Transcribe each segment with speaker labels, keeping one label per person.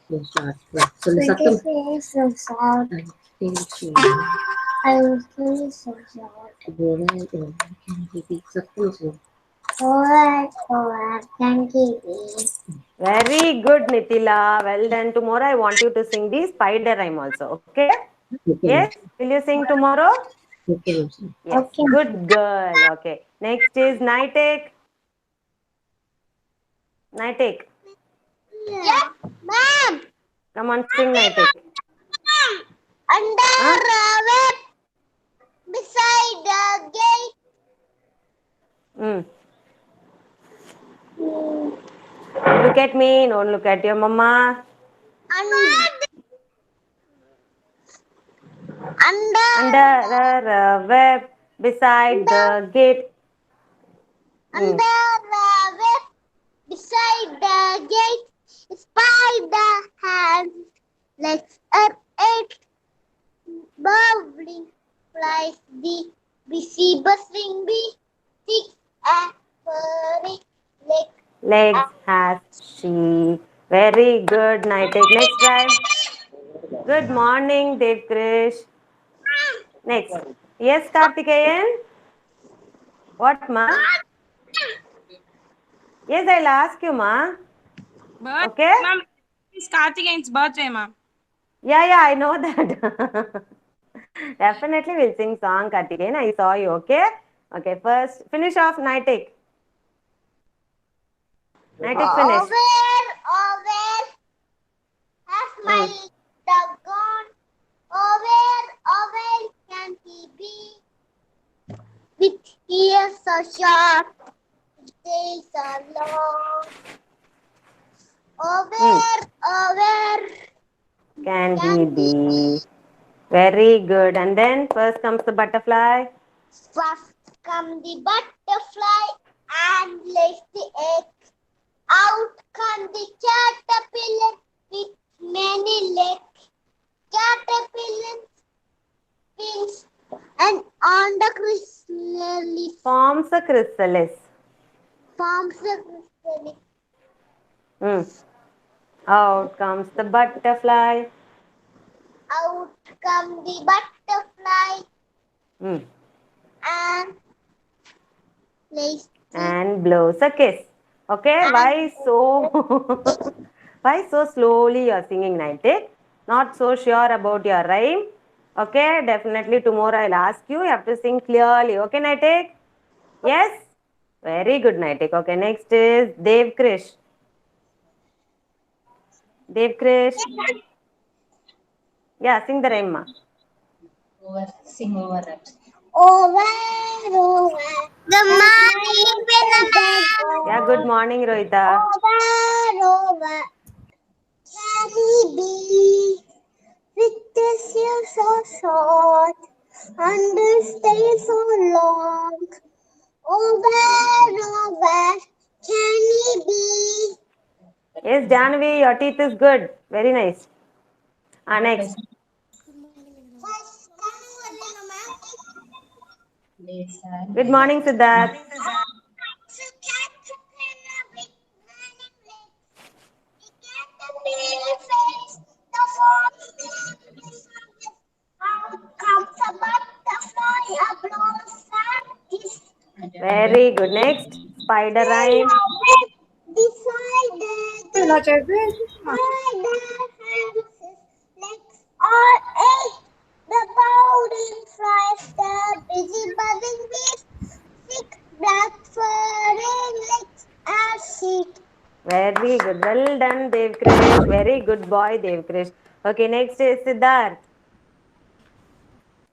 Speaker 1: சொல்லு சத்தம். சத்தம் சொல்லு.
Speaker 2: Very good, Nitila. Well done. Tomorrow I want you to sing the spider rhyme also. Okay? Yes? Will you sing tomorrow?
Speaker 1: Okay,
Speaker 2: Yes. Good girl. Okay. Next is Nightek. Nightek.
Speaker 3: Yes, ma'am.
Speaker 2: Come on, sing Nightek.
Speaker 3: Under a web beside the gate.
Speaker 2: Mm. Look at me. Don't look at your mama. Under a web beside the gate.
Speaker 3: Under the web beside the gate. Spider has legs at 8. Bubbling flies the busy bustling bee. 6 and furry
Speaker 2: Legs has she. Very good, Nightek. Next time. Good morning, Dev Krish. Next. Yes, Kartikeyan. What, ma? Yes, I'll ask you, ma. Okay?
Speaker 4: Ma'am, it's Karthikeyan's birthday, ma'am.
Speaker 2: Yeah, I know that. Definitely we'll sing song, Kartikeyan. I saw you, okay? Okay, first, finish off Nightek. Nightek, finish.
Speaker 3: Where has my dog gone? Where can he be? With ears so sharp, days so long. Where
Speaker 2: Can he be? Very good. And then first comes the butterfly.
Speaker 3: First come the butterfly and lays the egg. Out come the caterpillar with many legs. Caterpillar wings and on the chrysalis.
Speaker 2: Forms a chrysalis. Out comes the butterfly.
Speaker 3: Out come the butterfly
Speaker 2: and blows a kiss. Okay, why so why so slowly you are singing, Nightek? Not so sure about your rhyme. Okay, definitely tomorrow I'll ask you. You have to sing clearly. Okay, Nightek? Yes? Very good, Nightek. Okay, next is Dev Krish. Dev Krish. Yeah, sing the rhyme, ma.
Speaker 1: Sing over it.
Speaker 3: Over. Good morning,
Speaker 2: Yeah, good morning, Rohita.
Speaker 3: Over. Can he be with the seal so short and the stay so long? Over. Can he be?
Speaker 2: Yes, Janvi, your teeth is good. Very nice. Next. Good morning, Siddharth. Very good. Next, spider rhyme.
Speaker 3: The bowling flies, the busy buzzing bees, thick black furry legs are sheet.
Speaker 2: Very good. Well done, Dev Krish. Very good boy, Dev Krish. Okay, next is Siddharth.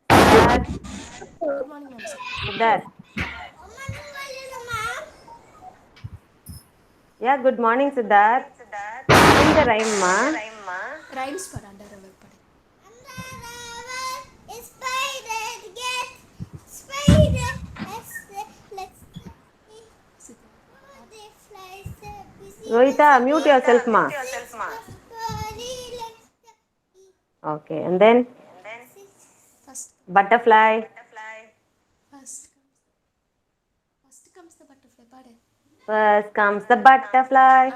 Speaker 5: Good morning, ma'am.
Speaker 2: Siddharth. Yeah, good morning, Siddharth. Sing the rhyme, ma.
Speaker 5: Rhymes for under our body.
Speaker 2: Rohita, mute yourself, ma. Okay, and then
Speaker 5: First
Speaker 2: butterfly.
Speaker 5: comes the butterfly. Pardon.
Speaker 2: First comes the butterfly.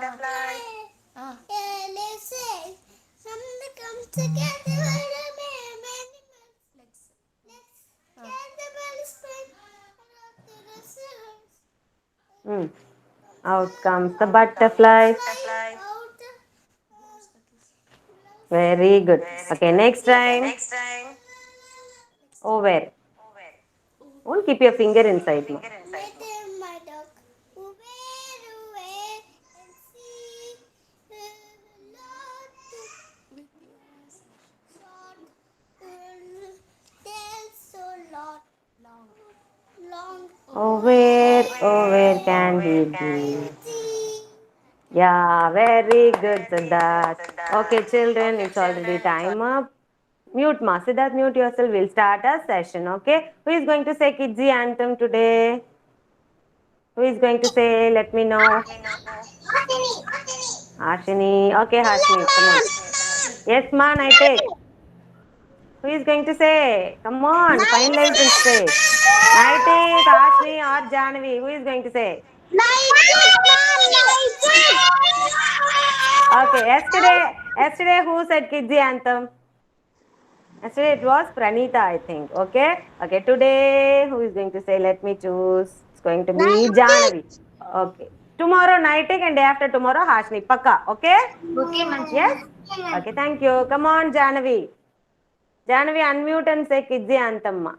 Speaker 2: Hmm. Out comes the butterfly. Very good. Okay, next time. Over. Won't keep your finger inside. Ma.
Speaker 3: My dog. Where and see tail so long, long.
Speaker 2: Oh, where can he be?
Speaker 3: See.
Speaker 2: Yeah, very good, Siddharth. Okay, children, it's already time up. Mute, Ma. Siddharth, mute yourself. We'll start our session, okay? Who is going to say Kidsy Anthem today? Who is going to say? Let me know. Hashini. Okay, Hashini, come on. Yes, Ma, I take. Who is going to say? Come on, finalize and say. Naitik, Ashni, or Janavi. Who is going to say? Okay, yesterday who said Kidsy Anthem? Yesterday it was Pranita, I think. Okay, today who is going to say? Let me choose. It's going to be Janavi. Okay. Tomorrow Naitik and day after tomorrow Hashni. Pakka, okay?
Speaker 1: Okay, Manju.
Speaker 2: Yes? Okay, thank you. Come on, Janavi. Janavi, unmute and say Kidsy Anthem, ma.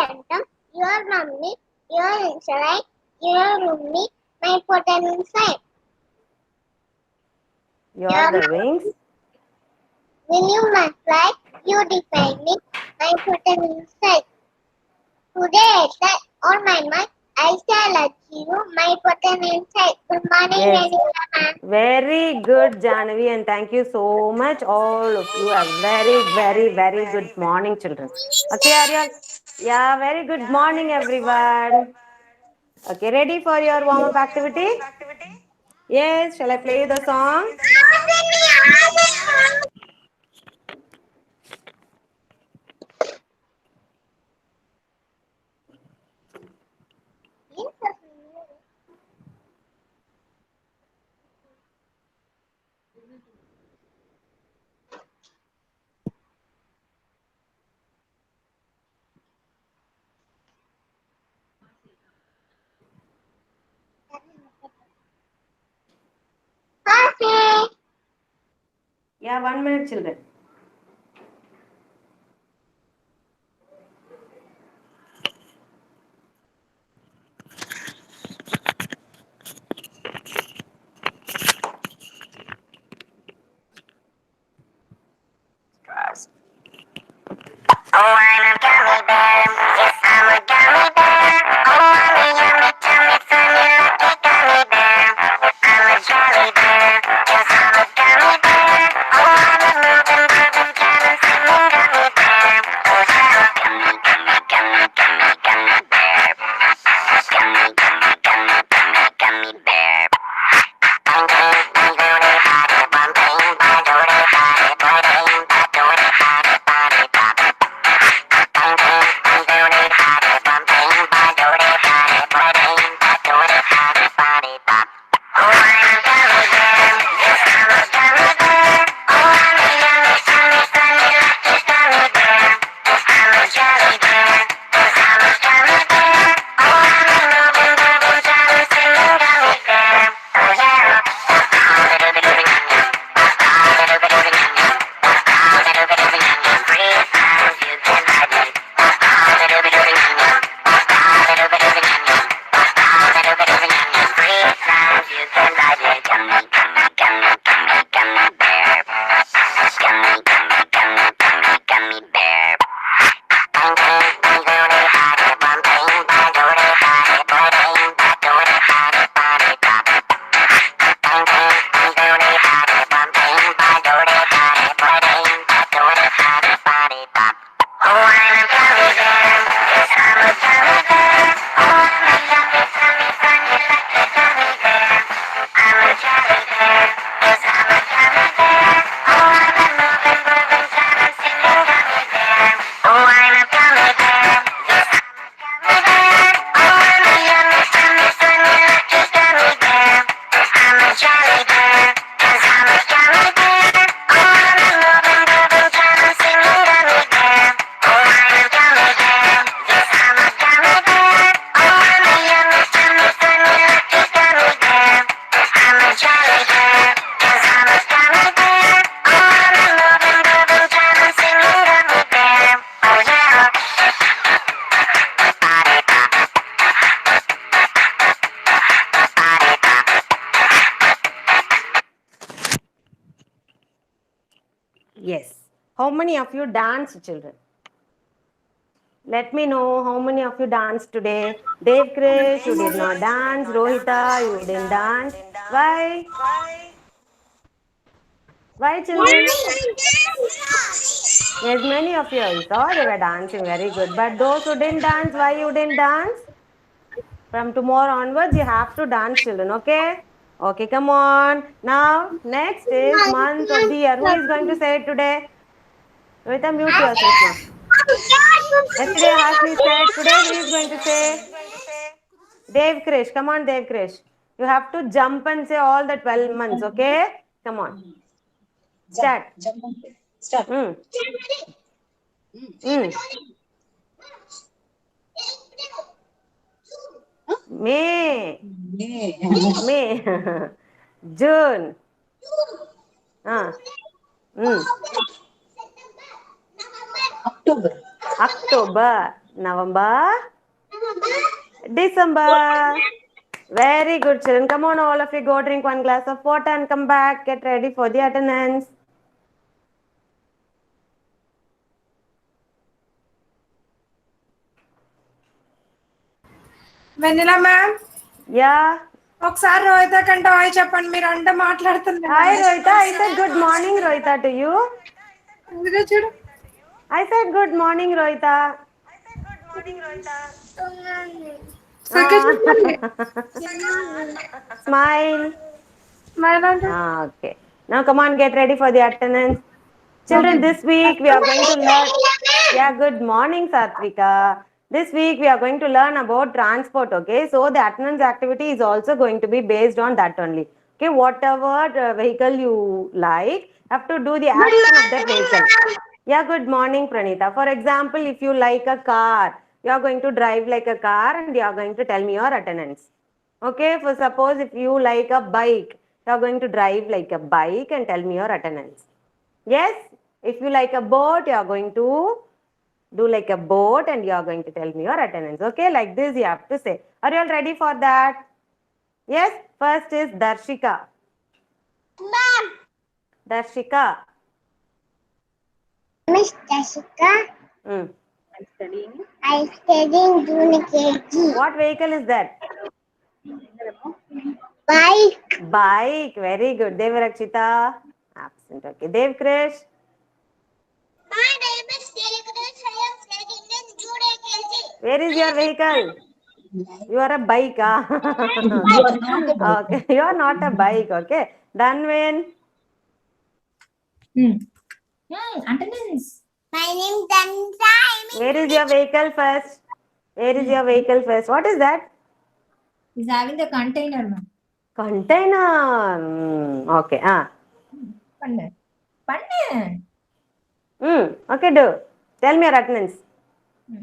Speaker 3: Anthem, your mummy, your inside, your roomie, my potent inside.
Speaker 2: You're the wings.
Speaker 3: When you must fly, you define me, my potent inside. Today I said on my mind, I shall achieve my potent inside. Good morning,
Speaker 2: Yes.
Speaker 3: everyone.
Speaker 2: Very good, Janavi, and thank you so much. All of you are very good morning, children. Okay, Ariel? Yeah, very good morning, everyone. Okay, ready for your warm up activity? Yes, shall I play you the song?
Speaker 3: Okay.
Speaker 2: Yeah, 1 minute, children.
Speaker 3: Oh, I'm a gummy bear. Yes, I'm a gummy bear. Oh, I'm a yummy, tummy, funny, lucky gummy bear. I'm a jolly bear. Yes, I'm a gummy bear. Oh, I'm a moving
Speaker 2: Yes. How many of you dance, children? Let me know how many of you danced today. Dev Krish, you did not dance. Rohita, you didn't dance. Why? Why, children? Yes, many of you I saw they were dancing very good. But those who didn't dance, why you didn't dance? From tomorrow onwards, you have to dance, children. Okay? Okay, come on. Now, next is month of the year. Who is going to say it today? Rohita, mute yourself now. Yesterday, Hashni said. Today, who is going to say? Dev Krish. Come on, Dev Krish. You have to jump and say all the 12 months. Okay? Come on. Start.
Speaker 1: Jump on it. Start.
Speaker 2: Mm. Mm. May.
Speaker 1: May.
Speaker 2: May. June. Mm.
Speaker 1: October.
Speaker 2: October. November. December. Very good, children. Come on, all of you, go drink one glass of water and come back. Get ready for the attendance.
Speaker 4: Vennela ma'am
Speaker 2: Yeah.
Speaker 4: ఒకసారి రోహిత కంటే hi చెప్పండి, మీరు అంటే మాట్లాడుతున్నారు.
Speaker 2: Hi, Rohita. I said good morning, Rohita, to you.
Speaker 4: ఇదిగో చూడు.
Speaker 2: I said good morning, Rohita.
Speaker 4: సరిగ్గా చూడండి.
Speaker 2: Smile.
Speaker 4: స్మైల్ అంటే
Speaker 2: Okay. Now, come on, get ready for the attendance. Children, this week we are going to learn. Yeah, good morning, Satvika. This week we are going to learn about transport. Okay, so the attendance activity is also going to be based on that only. Okay, whatever vehicle you like, have to do the action of that vehicle. Yeah, good morning, Pranita. For example, if you like a car, you are going to drive like a car and you are going to tell me your attendance. Okay, for suppose if you like a bike, you are going to drive like a bike and tell me your attendance. Yes, if you like a boat, you are going to do like a boat and you are going to tell me your attendance. Okay, like this you have to say. Are you all ready for that? Yes, first is Darshika.
Speaker 3: Ma'am,
Speaker 2: Darshika.
Speaker 3: Miss Jessica,
Speaker 2: Mm.
Speaker 3: I'm studying junior KG.
Speaker 2: What vehicle is that?
Speaker 3: Bike.
Speaker 2: Bike. Very good. Devarakshita. Absent. Okay. Dev Krish.
Speaker 3: My name is Jessica. I am studying junior KG.
Speaker 2: Where is your vehicle? You are a bike. Ah?
Speaker 1: You are not a bike.
Speaker 2: Okay. You are not a bike. Okay. Dhanvin.
Speaker 1: Attendance.
Speaker 3: My name is Danza.
Speaker 2: Where is your vehicle first? Where is your vehicle first? What is that?
Speaker 1: Is having the container, ma'am.
Speaker 2: Container. Okay.
Speaker 1: Pannu.
Speaker 2: Okay, do. Tell me your attendance.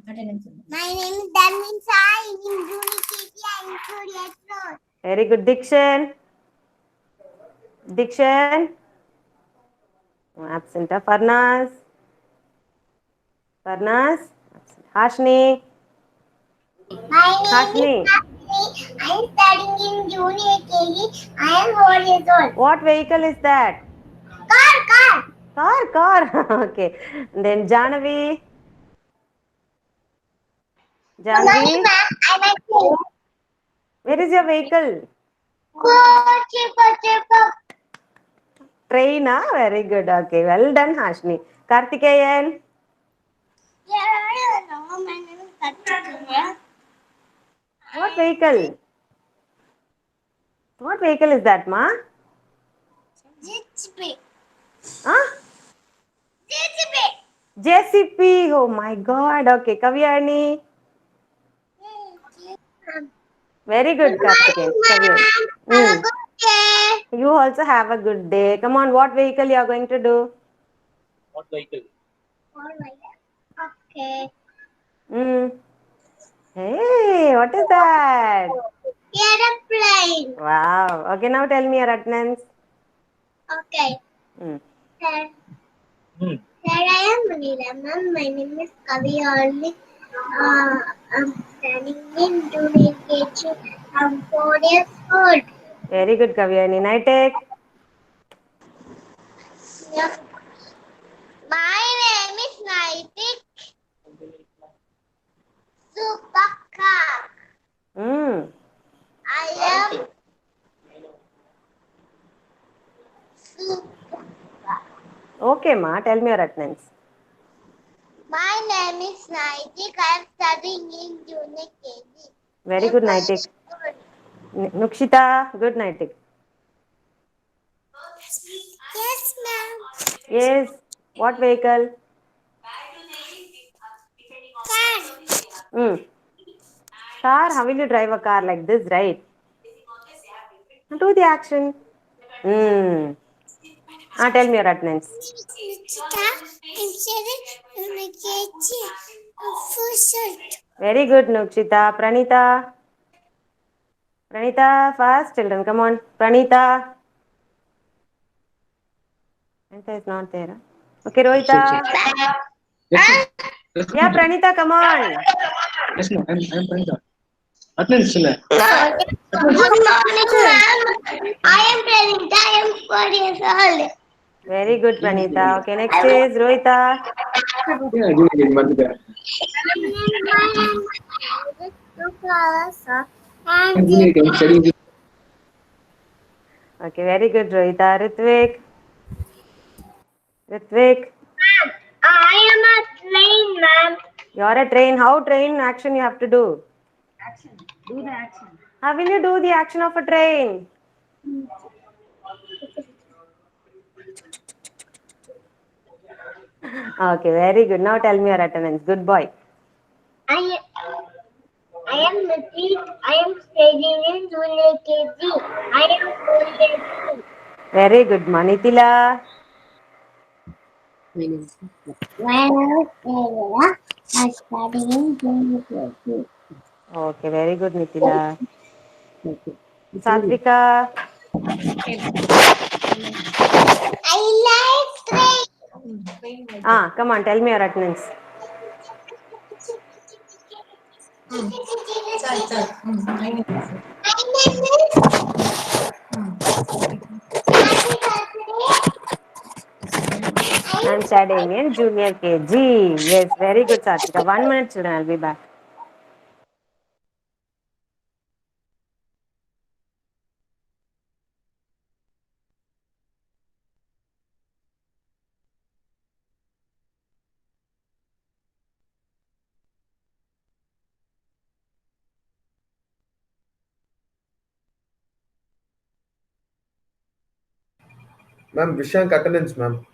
Speaker 1: Attendance.
Speaker 3: My name is Danvin Sai. In junior KG, I am Korean Road.
Speaker 2: Very good. Dikshan. Dikshan. Absent. Farnas. Farnas. Absent. Hashni.
Speaker 3: My name
Speaker 2: Hashni.
Speaker 3: is Hashni. I am studying in junior KG. I am 4 years old.
Speaker 2: What vehicle is that?
Speaker 3: Car.
Speaker 2: Car. Okay. Then Janavi.
Speaker 3: Sorry,
Speaker 2: Janavi.
Speaker 3: ma'am. I'm a kid.
Speaker 2: Where is your vehicle?
Speaker 3: Chippa.
Speaker 2: Train. Very good. Okay. Well done, Hashni. Kartikeyan.
Speaker 3: Yeah, I don't know. My name is Kartika.
Speaker 2: What vehicle? What vehicle is that, ma?
Speaker 3: JCB.
Speaker 2: Huh? JCP. Oh my God. Okay. Kavyani. Very good, Kartikeyan. Kavyani.
Speaker 3: Have a good day.
Speaker 2: You also have a good day. Come on. What vehicle you are going to do?
Speaker 6: What vehicle?
Speaker 3: Okay.
Speaker 2: Hey, what is that?
Speaker 3: Airplane.
Speaker 2: Wow. Okay, now tell me your attendance.
Speaker 3: Okay.
Speaker 2: Mm.
Speaker 3: Sir,
Speaker 6: Hmm.
Speaker 3: sir, I am Manila, ma'am. My name is Kavi Olli. I'm studying in junior KG. I'm 4 years old.
Speaker 2: Very good, Kavyani. Nitek.
Speaker 3: Yeah. My name is Naitik Supakar.
Speaker 2: Hmm.
Speaker 3: I am Supakar.
Speaker 2: Okay, ma. Tell me your attendance.
Speaker 3: My name is Naitik. I am studying in junior KG.
Speaker 2: Very good, Naitik. Nukshita, good Naitik.
Speaker 3: Yes, ma'am.
Speaker 2: Yes. What vehicle?
Speaker 3: Car.
Speaker 2: Hmm. Car. How will you drive a car like this, right? Do the action. Hmm. Tell me your attendance.
Speaker 3: Nichita, I'm studying junior KG. First shirt.
Speaker 2: Very good, Nukshita. Pranita. Pranita, fast, children. Come on. Pranita. Pranita is not there. Huh? Okay, Rohita.
Speaker 6: Yes, ma'am. Yes,
Speaker 2: Yeah,
Speaker 6: ma'am.
Speaker 2: Pranita, come on.
Speaker 6: Yes, ma'am. I'm trying to. Attendance இல்ல.
Speaker 3: Good morning, ma'am. I am Pranita. I am 4 years old.
Speaker 2: Very good, Pranita. Okay, next is Rohita.
Speaker 6: Yeah, junior மறந்துட்டேன்.
Speaker 3: And
Speaker 6: Junior I'm studying.
Speaker 2: Okay, very good, Rohita. Ritvik. Ritvik.
Speaker 3: I am a train, ma'am.
Speaker 2: You're a train. How train action you have to do?
Speaker 1: Do the action.
Speaker 2: How will you do the action of a train? Okay, very good. Now tell me your attendance. Good boy.
Speaker 3: I am Nitish. I am studying in junior KG. I am 4 years old.
Speaker 2: Very good, Manitila.
Speaker 3: When I was Kerala, I studied in junior KG.
Speaker 2: Okay, very good, Nitila. Satvika.
Speaker 3: I like train.
Speaker 2: Come on, tell me your attendance.
Speaker 3: My name is
Speaker 2: I'm studying in junior KG. Yes, very good, Satvika. 1 minute, children. I'll be back.
Speaker 7: Ma'am, Vishank attendance, ma'am.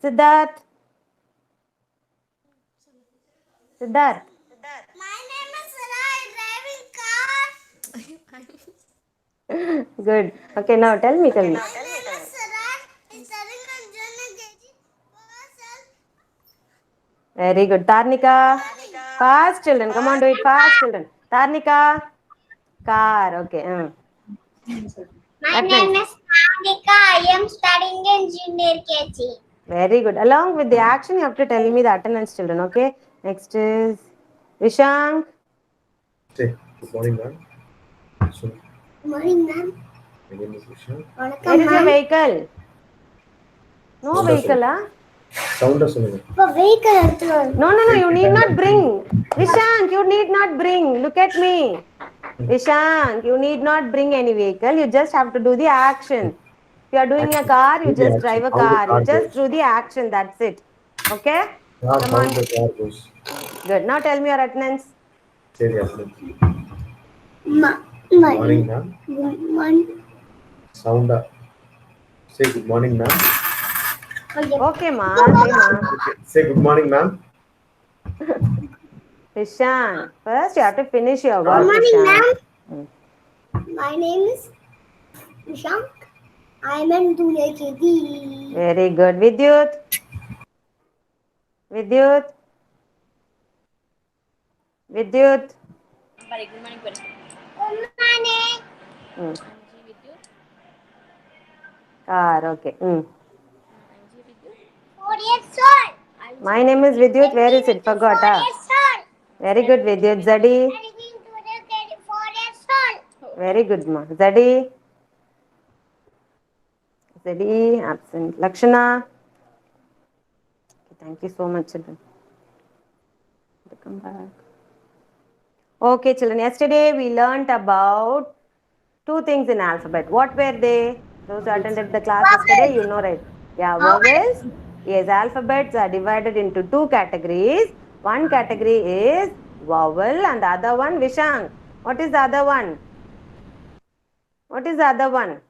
Speaker 2: Siddharth. Siddharth.
Speaker 3: My name is Rai, driving car.
Speaker 2: Good. Okay, now tell me.
Speaker 3: My name is Sarai, I'm studying in junior KG.
Speaker 2: Very good. Tarnika. Fast, children. Come on, do it fast, children. Tarnika. Car. Okay.
Speaker 3: My name is Tarnika. I am studying in junior KG.
Speaker 2: Very good. Along with the action, you have to tell me the attendance, children. Okay. Next is Vishank.
Speaker 7: Say, good morning, ma'am. So,
Speaker 3: Good morning, ma'am.
Speaker 7: my name is Vishank.
Speaker 2: Where is your vehicle? No
Speaker 7: Sound
Speaker 2: vehicle, huh?
Speaker 7: Sound சொல்லுங்க.
Speaker 3: Vehicle.
Speaker 2: No, you need not bring. Vishank, you need not bring. Look at me. Vishank, you need not bring any vehicle. You just have to do the action. If you are doing a car, you
Speaker 7: Do the
Speaker 2: just
Speaker 7: action.
Speaker 2: drive a
Speaker 7: How the
Speaker 2: car. You
Speaker 7: car
Speaker 2: just
Speaker 7: goes.
Speaker 2: do the action. That's it. Okay?
Speaker 7: Car,
Speaker 2: Come
Speaker 7: how
Speaker 2: on.
Speaker 7: the car goes.
Speaker 2: Good. Now tell me your attendance.
Speaker 7: Say the attendance.
Speaker 3: Good
Speaker 7: Good morning, ma'am.
Speaker 3: Good morning.
Speaker 7: Sound. Say good morning, ma'am.
Speaker 2: Okay, ma. Say, ma.
Speaker 7: Say good morning, ma'am.
Speaker 2: Vishank, first you have to finish your
Speaker 3: Good
Speaker 2: work,
Speaker 3: morning,
Speaker 2: Vishank.
Speaker 3: ma'am. My name is Vishank. I am in junior KG.
Speaker 2: Very good. Vidyut. Vidyut. Vidyut.
Speaker 3: Ummane.
Speaker 2: Hmm. Car. Okay.
Speaker 3: 4 years old.
Speaker 2: My name is Vidyut. Where is it? Forgot.
Speaker 3: 4 years old.
Speaker 2: Very good, Vidyut. Zadi.
Speaker 3: I been today 4 years old.
Speaker 2: Very good, ma. Zadi. Zadi. Absent. Lakshana. Okay, thank you so much, children. Come back. Okay, children. Yesterday we learnt about two things in alphabet. What were they? Those who attended the class yesterday, you know, right? Yeah, vowels. Yes, alphabets are divided into two categories. One category is vowel and the other one Vishang. What is the other one? What is the other one?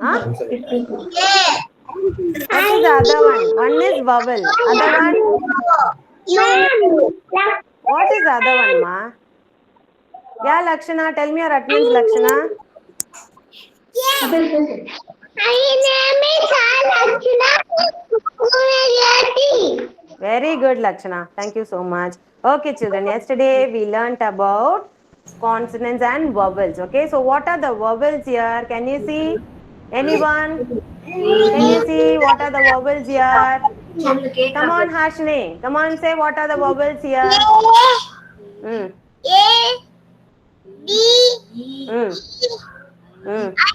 Speaker 2: Huh?
Speaker 7: Answer.
Speaker 3: Yeah.
Speaker 2: What is the other one? One is vowel. Other one?
Speaker 3: You.
Speaker 2: What is the other one, ma? Yeah, Lakshana, tell me your attendance, Lakshana.
Speaker 3: Yeah. My name is Lakshana.
Speaker 2: Very good, Lakshana. Thank you so much. Okay, children. Yesterday we learnt about consonants and vowels. Okay, so what are the vowels here? Can you see? Anyone? Can you see what are the vowels here? Come on, Harshini. Come on, say what are the vowels here? Mm,
Speaker 3: A, B,
Speaker 2: mm, mm,
Speaker 3: I,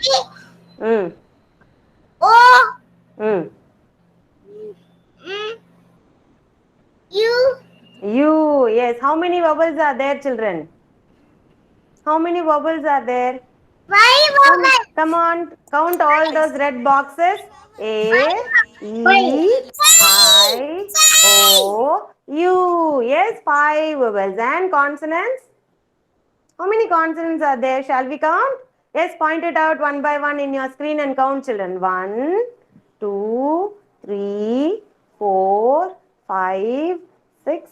Speaker 2: mm,
Speaker 3: O,
Speaker 2: mm.
Speaker 3: U,
Speaker 2: You, yes. How many vowels are there, children? How many vowels are there?
Speaker 3: Y, vowel.
Speaker 2: Come on, count all those red boxes. A, E, I, O, U. Yes, 5 vowels. And consonants? How many consonants are there? Shall we count? Yes, point it out one by one in your screen and count, children. 1, 2, 3, 4, 5, 6,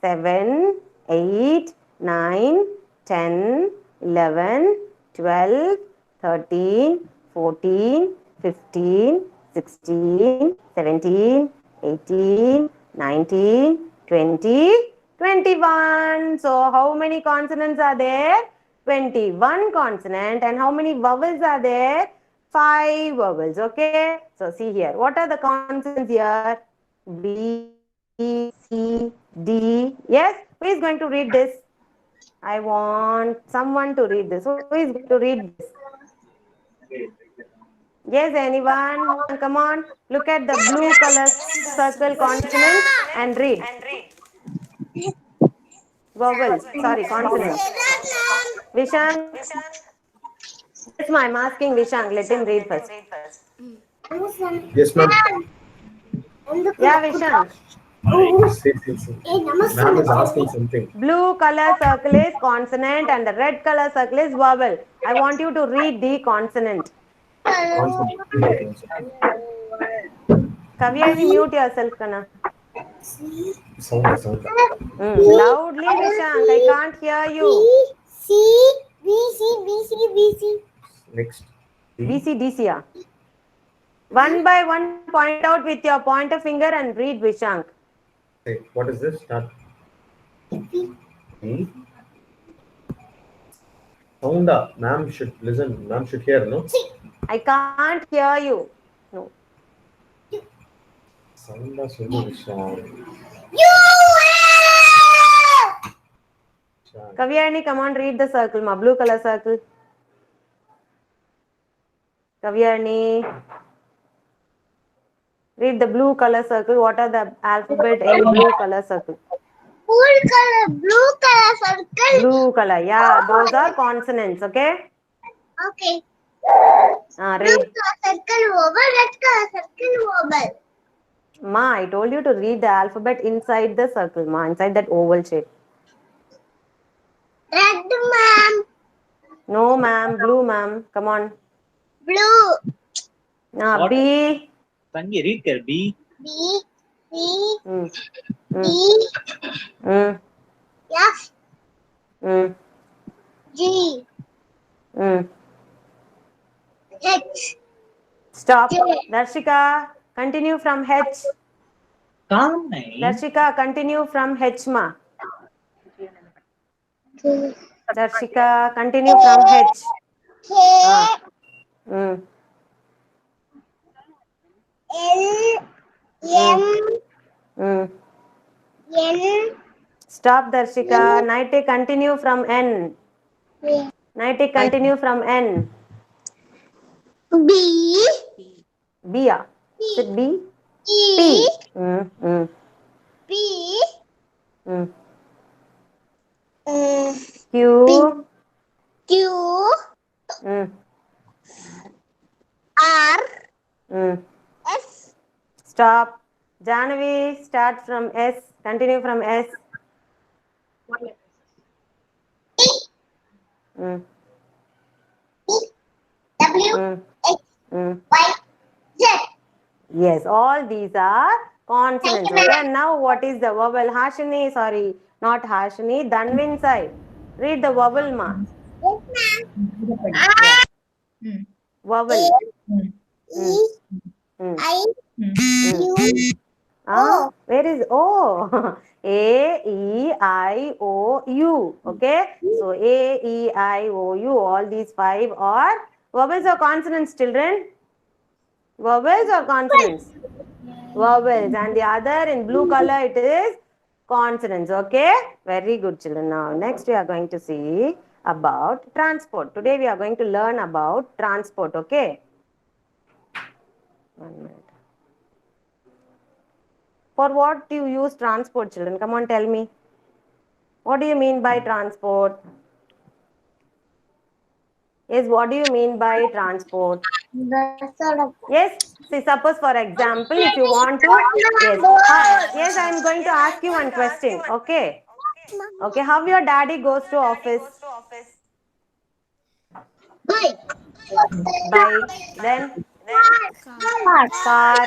Speaker 2: 7, 8, 9, 10, 11, 12, 13, 14, 15, 16, 17, 18, 19, 20, 21. So how many consonants are there? 21 consonant. And how many vowels are there? 5 vowels. Okay. So see here. What are the consonants here? B, C, D. Yes. Who is going to read this? I want someone to read this. Who is going to read this? Yes, anyone? Come on. Look at the blue color circle consonant and read. Vowels. Sorry, consonants. Vishang. Yes, ma, I'm asking Vishang. Let him read first.
Speaker 7: Yes, ma'am.
Speaker 2: Yeah, Vishang.
Speaker 7: Say. Ma'am is asking something.
Speaker 2: Blue color circle is consonant and the red color circle is vowel. I want you to read the consonant.
Speaker 7: Consonant.
Speaker 2: Kavyani, mute yourself, Kana.
Speaker 7: Sound.
Speaker 2: Loudly, Vishang. I can't hear you.
Speaker 3: C, B, C, B, C, B, C.
Speaker 7: Next.
Speaker 2: BC, yeah. One by one, point out with your pointer finger and read, Vishang.
Speaker 7: Say, what is this? Start. E. Sound. Ma'am should listen. Ma'am should hear, no?
Speaker 2: I can't hear you. No.
Speaker 7: Sound. Solution.
Speaker 2: Kavyani, come on, read the circle, ma. Blue color circle. Kavyani. Read the blue color circle. What are the alphabet in blue color circle?
Speaker 3: Blue color circle.
Speaker 2: Blue color, yeah. Those are consonants, okay?
Speaker 3: Okay.
Speaker 2: Read.
Speaker 3: Blue color circle vowel, red color circle vowel.
Speaker 2: Ma, I told you to read the alphabet inside the circle, ma. Inside that oval shape.
Speaker 3: Red, ma'am.
Speaker 2: No, ma'am. Blue, ma'am. Come on.
Speaker 3: Blue.
Speaker 8: What?
Speaker 2: B.
Speaker 8: Tangi, read here. B.
Speaker 3: B, C,
Speaker 2: Mm.
Speaker 3: D,
Speaker 2: Mm.
Speaker 3: F,
Speaker 2: Mm.
Speaker 3: G,
Speaker 2: Mm.
Speaker 3: H.
Speaker 2: Stop.
Speaker 3: J.
Speaker 2: Darshika, continue from H.
Speaker 8: Calm, nahi.
Speaker 2: Darshika, continue from H, ma. Darshika, continue from H.
Speaker 3: K
Speaker 2: Mm.
Speaker 3: L M
Speaker 2: Mm.
Speaker 3: N
Speaker 2: Stop, Darshika. Nighty, continue from N. Nighty, continue from N.
Speaker 3: B
Speaker 2: B. Is it B?
Speaker 3: E
Speaker 2: P.
Speaker 3: B
Speaker 2: Mm.
Speaker 3: uh,
Speaker 2: Q.
Speaker 3: Q
Speaker 2: Mm.
Speaker 3: R
Speaker 2: Mm.
Speaker 3: S
Speaker 2: Stop. Janavi, start from S. Continue from S. Mm.
Speaker 3: W
Speaker 2: Mm.
Speaker 3: X
Speaker 2: Mm.
Speaker 3: Y Z.
Speaker 2: Yes, all these are
Speaker 3: Thank
Speaker 2: consonants.
Speaker 3: you,
Speaker 2: Okay,
Speaker 3: ma'am.
Speaker 2: and now what is the vowel? Hashini, sorry, not Hashini. Dhanvin side. Read the vowel, ma.
Speaker 3: Yes, ma'am.
Speaker 2: Yeah,
Speaker 3: R
Speaker 2: vowel.
Speaker 3: A
Speaker 2: Mm.
Speaker 3: E
Speaker 2: Mm.
Speaker 3: I
Speaker 2: Mm.
Speaker 3: U O.
Speaker 2: Where is O? A, E, I, O, U. Okay, so A, E, I, O, U. All these five are vowels or consonants, children? Vowels or consonants? Vowels, and the other in blue color it is consonants. Okay, very good, children. Now next we are going to see about transport. Today we are going to learn about transport. Okay, 1 minute. For what do you use transport, children? Come on, tell me. What do you mean by transport? Yes, what do you mean by transport?
Speaker 3: The sort of
Speaker 2: Yes, see, suppose for example, if you want to, yes, yes, I am going to ask you one question. Okay, okay, how your daddy goes to office?
Speaker 3: bike.
Speaker 2: Bike, then
Speaker 5: Car.
Speaker 2: car,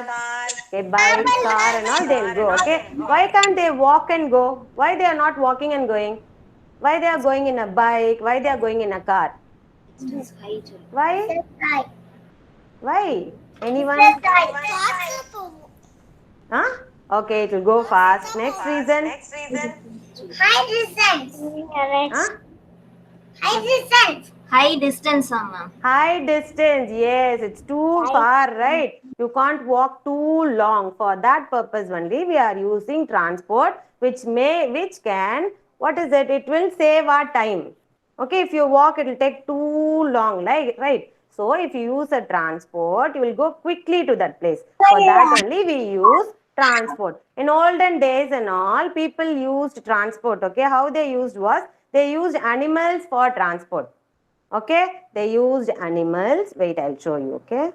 Speaker 2: okay, bike, car, and all they'll go. Okay, why can't they walk and go? Why they are not walking and going? Why they are going in a bike? Why they are going in a car? Why? Why? Anyone? Huh? Okay, it will go fast. Next reason?
Speaker 3: High distance.
Speaker 2: Huh?
Speaker 3: High distance. High distance, Amma.
Speaker 2: High distance. Yes, it's too far, right? You can't walk too long. For that purpose only, we are using transport, which can, what is it? It will save our time. Okay, if you walk, it will take too long, like, right? So, if you use a transport, you will go quickly to that place. For that only, we use transport. In olden days and all, people used transport. Okay, how they used was, they used animals for transport. Okay, they used animals. Wait, I'll show you. Okay,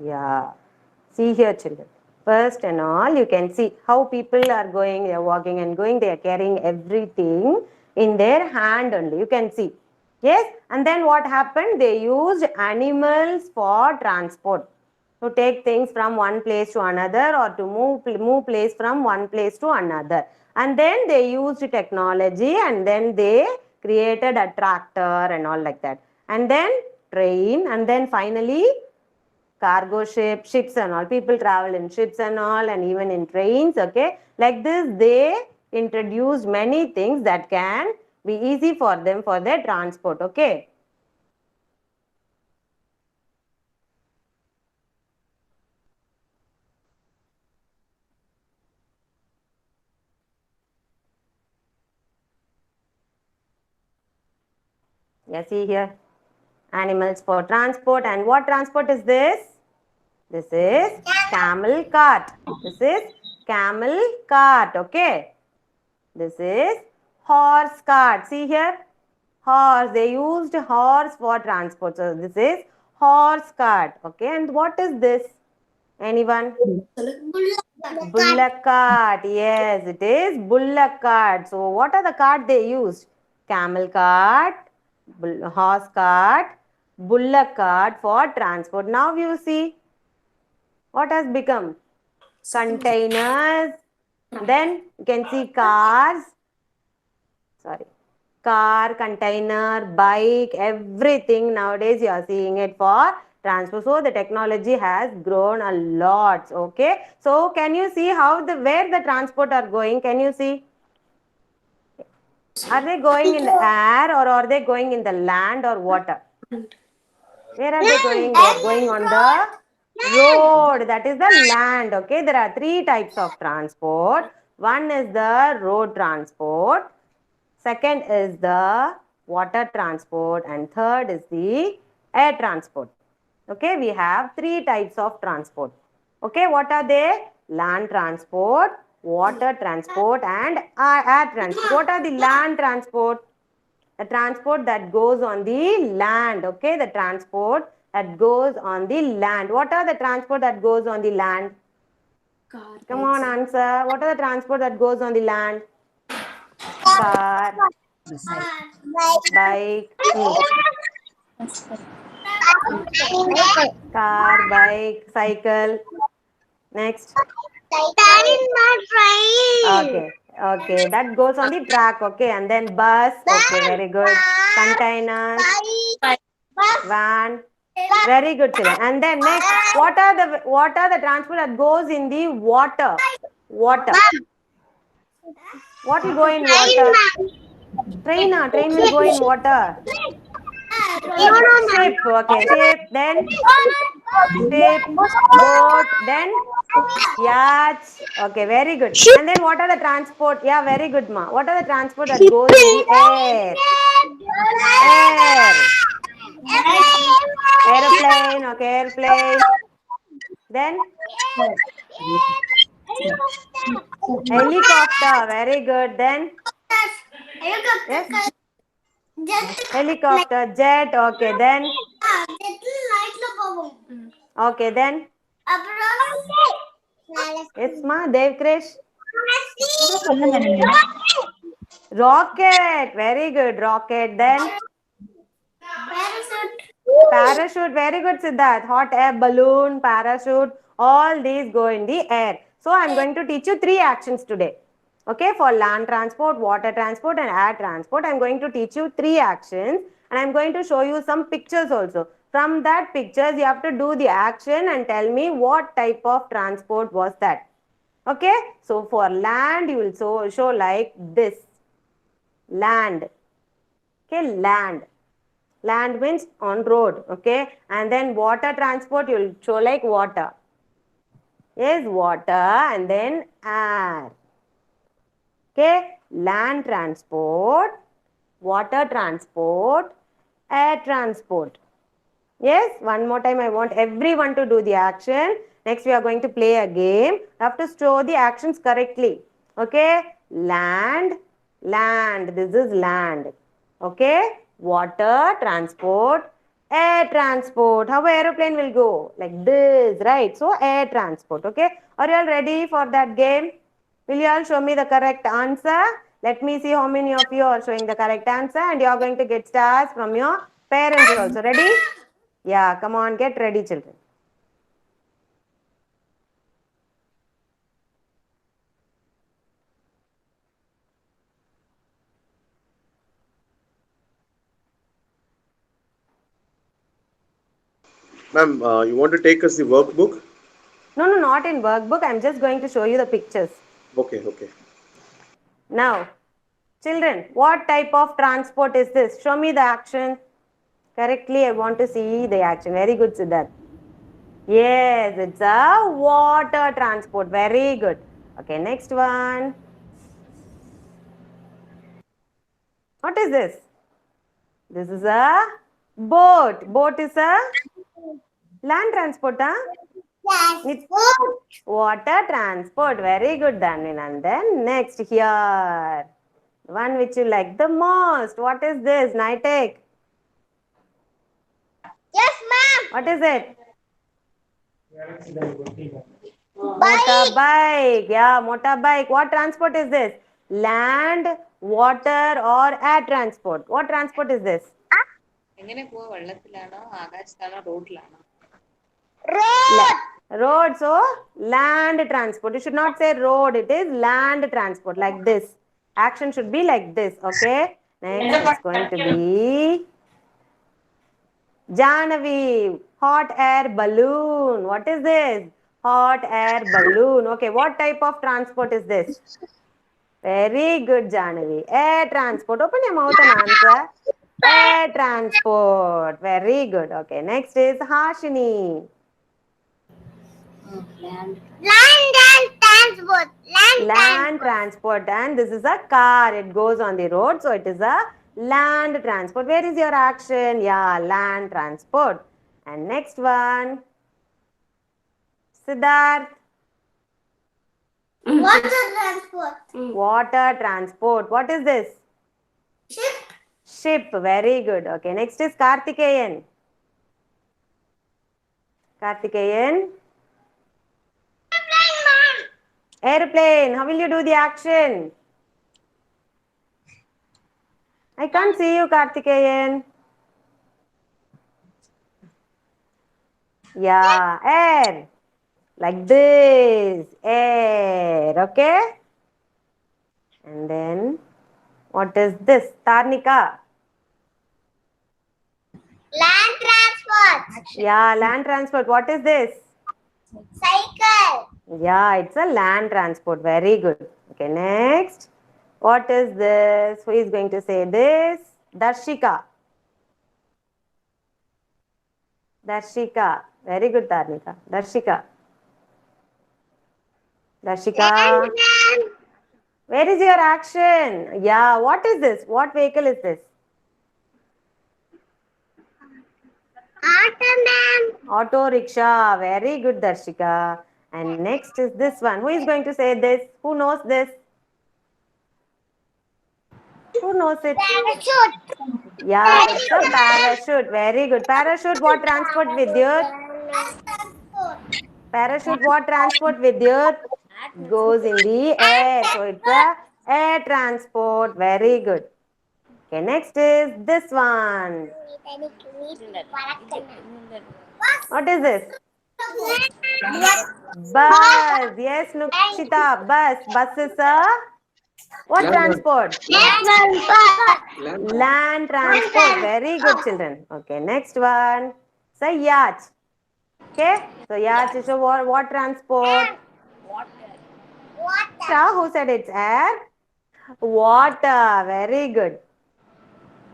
Speaker 2: yeah, see here, children. First and all, you can see how people are going, they are walking and going, they are carrying everything in their hand only. You can see. Yes, and then what happened? They used animals for transport, to take things from one place to another, or to move place from one place to another. And then they used technology, and then they created a tractor and all like that. And then train, and then finally cargo ships and all. People travel in ships and all, and even in trains. Okay, like this they introduced many things that can be easy for them for their transport. Okay. Yeah, see here, animals for transport. And what transport is this? This is camel cart. This is camel cart. Okay. This is horse cart. See here, horse. They used horse for transport. So this is horse cart. Okay. And what is this? Anyone? Bullock cart. Yes, it is bullock cart. So what are the cart they used? Camel cart, horse cart, bullock cart for transport. Now you see what has become? Containers, Then you can see cars. Sorry. Car, container, bike, everything nowadays you are seeing it for transport. So the technology has grown a lot. Okay. So can you see how where the transport are going? Can you see? Are they going in the air or are they going in the land or water? Where are they going? They are going on the road. That is the land. Okay. There are three types of transport. One is the road transport. Second is the water transport. And third is the air transport. Okay. We have three types of transport. Okay. What are they? Land transport, water transport, and air transport. What are the land transport? The transport that goes on the land. Okay, the transport that goes on the land. What are the transport that goes on the land? Come on, answer. What are the transport that goes on the land? Car, bike, car, bike, cycle. Next.
Speaker 3: That is not right.
Speaker 2: Okay. Okay, that goes on the track. Okay, and then bus. Okay, very good. Containers, van. Very good, children. And then next, what are the transport that goes in the water? Water. What will go in water? Train. Train will go in water. Ship. Okay, ship. Then ship, boat. Then yacht. Okay, very good. And then what are the transport? Yeah, very good, ma. What are the transport that goes in the air? Air. Aeroplane. Okay, airplane. Then helicopter. Very good. Then yes, helicopter, jet. Okay, then okay, then yes, ma. Dev Krish. Rocket. Very good. Rocket. Then parachute. Very good, Siddharth. Hot air balloon, parachute. All these go in the air. So I'm going to teach you three actions today. Okay, for land transport, water transport, and air transport, I'm going to teach you three actions, and I'm going to show you some pictures also. From that pictures, you have to do the action and tell me what type of transport was that. Okay, so for land, you will show like this. Land. Okay, land. Land means on road. Okay, and then water transport, you will show like water. Yes, water, and then air. Okay, land transport, water transport, air transport. Yes, one more time I want everyone to do the action. Next we are going to play a game. You have to show the actions correctly. Okay, land, land, this is land. Okay, water transport, air transport. How aeroplane will go? Like this, right? So air transport. Okay, are you all ready for that game? Will you all show me the correct answer? Let me see how many of you are showing the correct answer, and you are going to get stars from your parents also. Ready? Yeah, come on, get ready, children.
Speaker 7: Ma'am, you want to take us the workbook?
Speaker 2: No, not in workbook. I'm just going to show you the pictures.
Speaker 7: Okay, okay.
Speaker 2: Now, children, what type of transport is this? Show me the action. Correctly, I want to see the action. Very good, Siddharth. Yes, it's a water transport. Very good. Okay, next one. What is this? This is a boat. Boat is a land transport, huh? It's water transport. Very good, Danvin. And then next here. One which you like the most. What is this? Nitek.
Speaker 3: Yes, ma'am.
Speaker 2: What is it? Motorbike. Yeah, motorbike. What transport is this? Land, water, or air transport? What transport is this?
Speaker 1: എങ്ങനെ പോവാ വെള്ളത്തിലാണോ ആകാശത്താണോ റോഡിലാണോ
Speaker 3: Road.
Speaker 2: Road, so land transport. You should not say road, it is land transport, like this. Action should be like this, okay? Next, it's going to be Janavi, hot air balloon. What is this? Hot air balloon. Okay, what type of transport is this? Very good, Janavi. Air transport. Open your mouth and answer. Air transport. Very good. Okay, next is Hashini.
Speaker 3: Land and transport.
Speaker 2: Land transport, and this is a car. It goes on the road, so it is a land transport. Where is your action? Yeah, land transport. And next one, Siddharth.
Speaker 3: Water transport.
Speaker 2: Water transport. What is this?
Speaker 3: Ship.
Speaker 2: Ship. Very good. Okay, next is Karthikeyan. Karthikeyan. Airplane. How will you do the action? I can't see you, Karthikeyan. Yeah, air. Like this. Air. Okay? And then, what is this? Tarnika.
Speaker 3: Land transport.
Speaker 2: Yeah, land transport. What is this?
Speaker 3: Cycle.
Speaker 2: Yeah, it's a land transport. Very good. Okay, next. What is this? Who is going to say this? Darshika. Darshika. Very good, Tarnika. Darshika. Darshika. Where is your action? Yeah, what is this? What vehicle is this? Auto rickshaw. Very good, Darshika. And next is this one. Who is going to say this? Who knows this? Who knows it?
Speaker 3: Parachute.
Speaker 2: Yeah, it's a parachute. Very good. Parachute, what transport Vidyut? Parachute, what transport Vidyut? Goes in the air. So it's a air transport. Very good. Okay, next is this one. What is this? Bus. Yes, Nukshita. Bus. Bus is a what transport? Land transport. Very good, children. Okay, next one. So yacht. Okay, so yacht is a what transport? Water. Who said it's air? Water. Very good.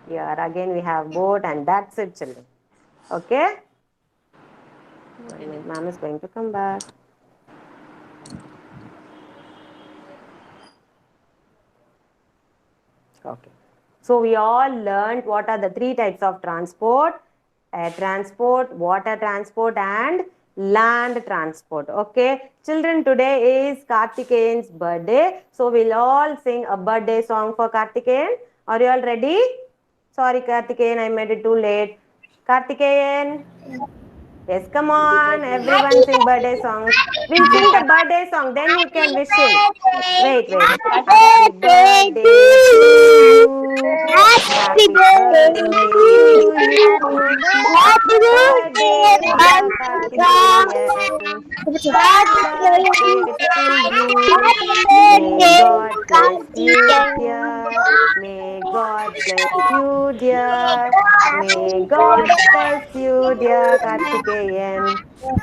Speaker 2: Here again we have boat, and that's it, children. Okay. Ma'am is going to come back. Okay. So we all learned what are the three types of transport: air transport, water transport, and land transport. Okay. Children, today is Karthikeyan's birthday. So we'll all sing a birthday song for Karthikeyan. Are you all ready? Sorry, Karthikeyan, I made it too late. Karthikeyan. Yes, come on. Everyone sing birthday songs. We'll sing the birthday song. Then you can wish him. Wait. Happy birthday to you. Happy birthday to you. Happy birthday, dear Karthikeyan. Happy birthday to you. May God bless you, dear. May God bless you, dear. May God bless you, dear Karthikeyan.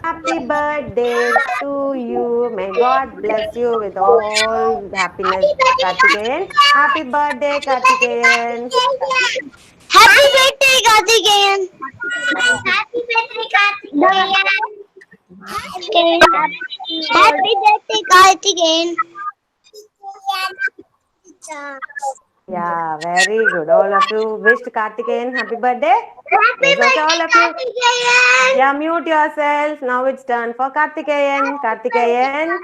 Speaker 2: Happy birthday to you. May God bless you with all happiness, Karthikeyan. Happy birthday, Karthikeyan.
Speaker 3: Happy birthday, Karthikeyan. Happy birthday, Karthikeyan. Happy birthday, Karthikeyan.
Speaker 2: Yeah, very good. All of you wished Karthikeyan happy birthday.
Speaker 3: Happy
Speaker 2: Yes, okay,
Speaker 3: birthday,
Speaker 2: all of you.
Speaker 3: Karthikeyan.
Speaker 2: Yeah, mute yourself. Now it's turn for Karthikeyan. Karthikeyan.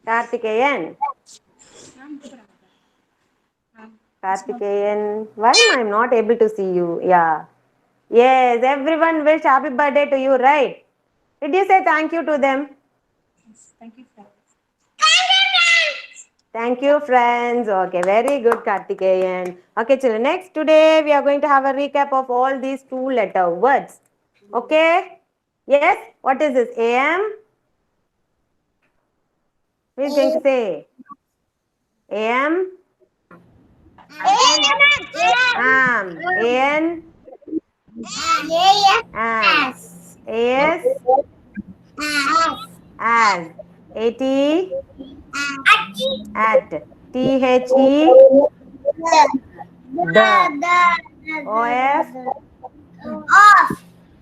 Speaker 2: Karthikeyan. Karthikeyan. Why am I not able to see you? Yeah. Yes, everyone wish happy birthday to you, right? Did you say thank you to them? Thank you, friends. Okay, very good, Karthikeyan. Okay, children, next today we are going to have a recap of all these two-letter words. Okay? Yes, what is this? AM? Who is going to say? AM? Am. AN? Am. AS? As. AT? At. THE? The. OF?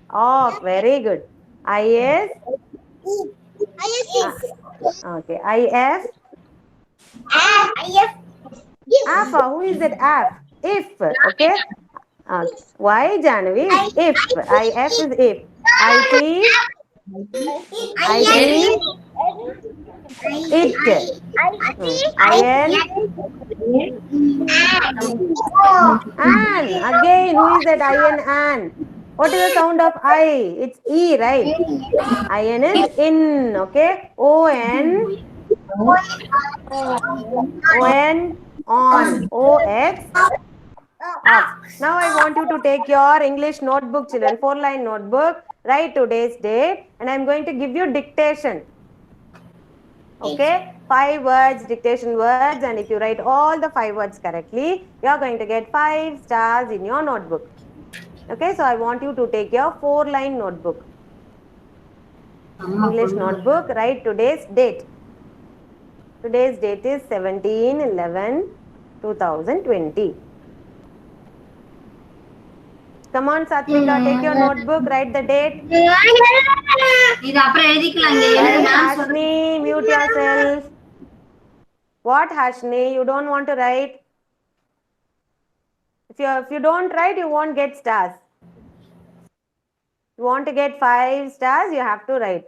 Speaker 2: Off. Very good. IS? Okay. IF? Alpha. Who is that? F. If. Okay. Why, Janavi? Is if. IF is if. IT? IT? It. IN? An. Again, who is that? IN an. What is the sound of I? It's E, right? IN is in. Okay. ON? ON? On. OX? Ox. Now I want you to take your English notebook, children. 4-line notebook. Write today's date. And I'm going to give you dictation. Okay, 5 words, dictation words, and if you write all the 5 words correctly, you are going to get 5 stars in your notebook. Okay, so I want you to take your 4-line notebook. English notebook, write today's date. Today's date is 17/11/2020. Come on, Satvika, take your notebook, write the date.
Speaker 1: இது அப்புறம் எழுதிக்கலாம் இங்க
Speaker 2: Right,
Speaker 1: எழுதுனா
Speaker 2: Hashni, mute yourself. What, Hashni? You don't want to write? If you don't write, you won't get stars. You want to get 5 stars, you have to write.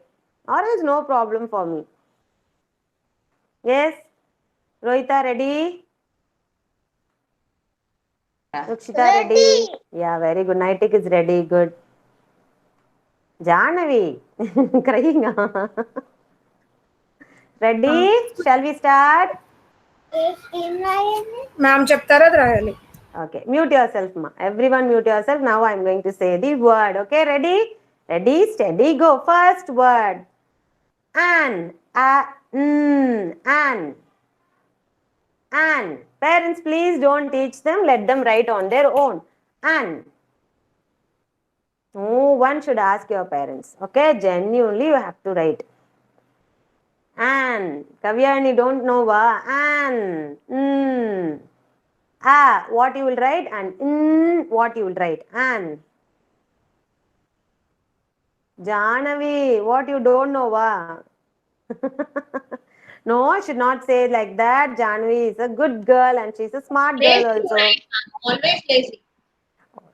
Speaker 2: Or else no problem for me. Yes? Rohita, ready? Rukshita, ready? Yeah, very good. Naitik is ready. Good. Jahnavi, crying. Ready? Shall we start?
Speaker 4: Ma'am చెప్తారా అది రాయాలి.
Speaker 2: Okay. Mute yourself, ma. Everyone mute yourself. Now I'm going to say the word. Okay, ready? Ready, steady, go. First word. An. An. An. Parents, please don't teach them. Let them write on their own. An. No one should ask your parents. Okay, genuinely you have to write. An. Kavyani, don't know wa. An. What you will write, and what you will write. An. Jahnavi, what you don't know wa. No, I should not say like that. Jahnavi is a good girl and she's a smart girl also.
Speaker 1: always lazy.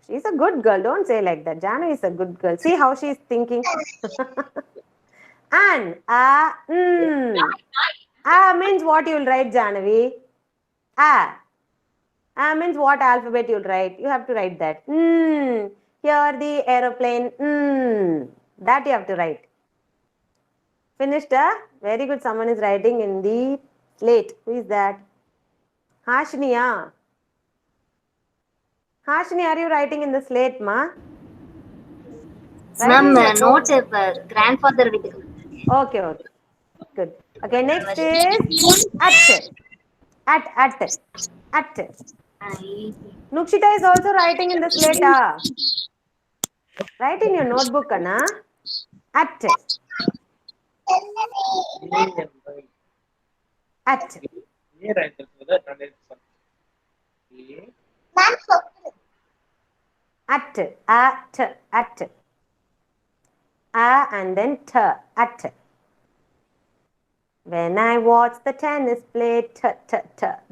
Speaker 2: She's a good girl. Don't say like that. Jahnavi is a good girl. See how she's thinking. An. Means what you will write, Jahnavi. Means what alphabet you will write. You have to write that. Here the aeroplane. That you have to write. Finished? Very good. Someone is writing in the slate. Who is that? Hashniya. Hashni, are you writing in the slate, ma?
Speaker 1: Ma'am, notes grandfather வீட்டுக்கு.
Speaker 2: Okay. Good. Okay, next is at. Nukshita is also writing in the slate. Write in your notebook, Anna. At.
Speaker 8: Here I tell you that
Speaker 2: At. And then at. When I watch the tennis play,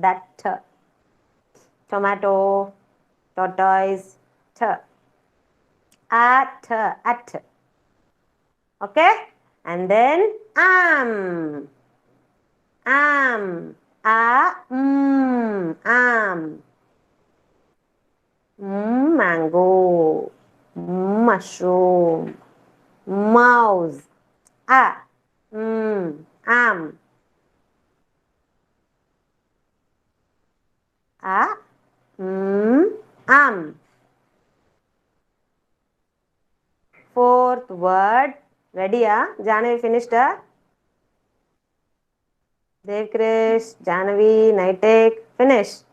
Speaker 2: that. Tomato, tortoise, at. Okay? And then am. Mango, mushroom, mouse. Am. Am. Fourth word, Ready, Janavi finished, Dev Krish, Janavi, Nitek, finish.